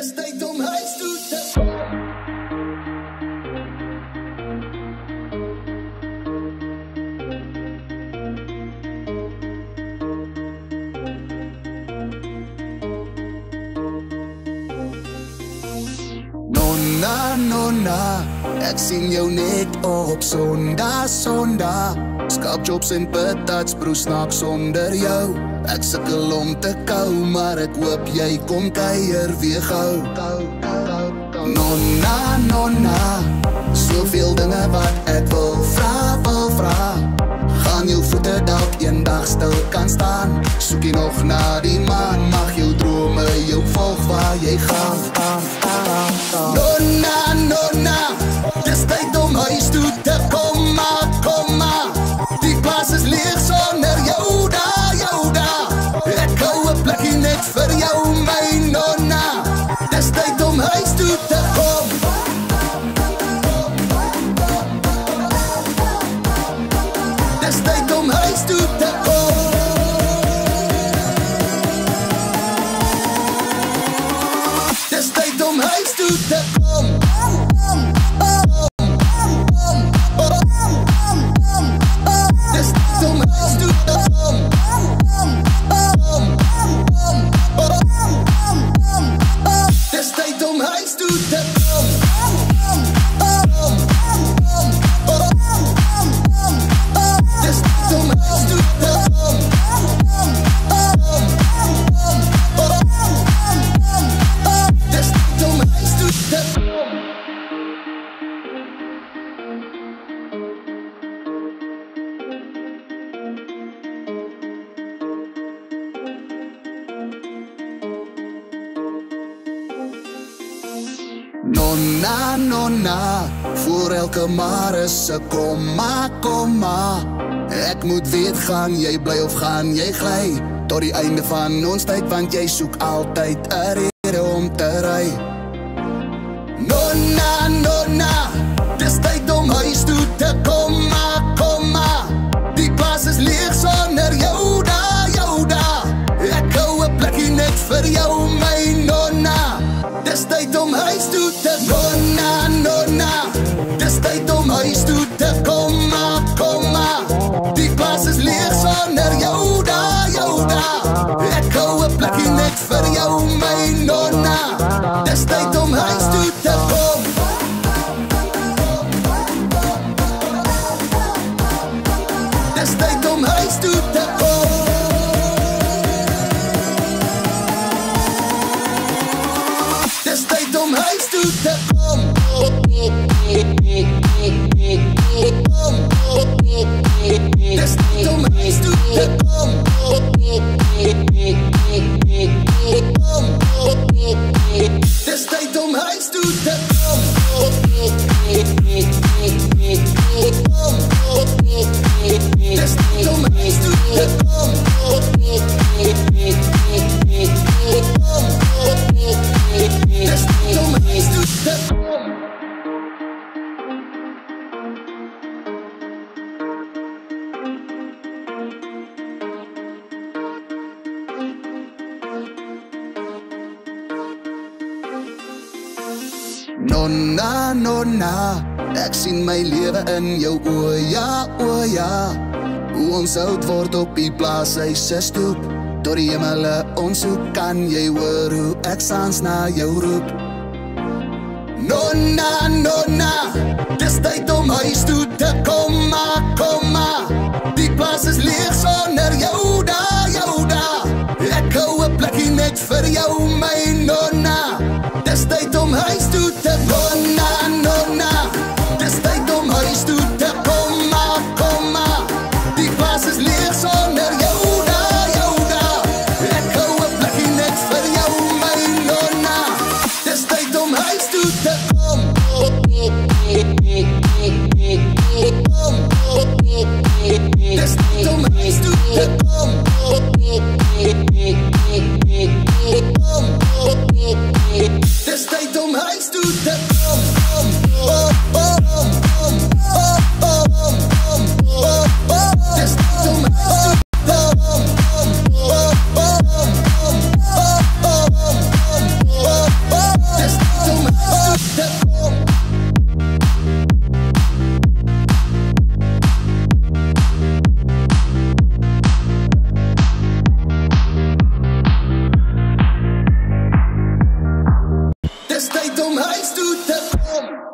Dis tyd om huis toe te Nonna, ek sien jou net op Sondag Skapjobs en patats, broer snaak sonder jou Ek sukkel om te kou, maar ek hoop jy kom kuier weer gou Nonna, soveel dinge wat ek wil vra Gaan jou voete dalk eendag stil kan staan Soek jy nog na die maan, mag jou drome jou volg waar jy gaan Nonna, dis tyd om huis toe te kom maar Die plaas is leeg sonder jou daar Ek hou 'n plekkie net vir jou my nonna Dis tyd om huis toe te kom Dis tyd om huis toe te kom Dis tyd om huis toe te kom Nonna, voor elke maar is 'n komma Ek moet weet, gaan jy bly of gaan jy gly Tot die einde van ons tyd, want jy soek altyd 'n rede om te ry Nonna, dis tyd om huis toe te kom maar Die plaas is leeg sonder jou daar Ek hou 'n plekkie net vir jou my nonna Dis tyd om huis toe te Nonna, dis tyd om huis toe te kom maar Die plaas is leeg sonder jou daar Ek hou 'n plekkie net vir jou my nonna Dis tyd om huis toe te kom Dis tyd om huis toe te kom Dis tyd om huis toe te kom Dis tyd om huis toe te kom Dis tyd om huis toe te kom Dis tyd om huis toe te kom Dis tyd om huis toe te kom Nonna, ek sien my lewe in jou oë, ja Hoe ons oud word op die plaashuis se stoep Tot die hemele ons hoek, kan jy hoor hoe ek saans na jou roep Nonna, dis tyd om huis toe te kom maar Die plaas is leeg sonder jou daar Ek hou 'n plekkie net vir jou my nonna Dis tyd om huis toe te kom Nonna, dis tyd om huis toe te kom maar Die plaas is leeg sonder jou daar Ek hou 'n plekkie net vir jou my nonna Dis tyd om huis toe te kom Dis tyd om huis toe te kom Dis tyd om huis Dis tyd om huis toe te kom.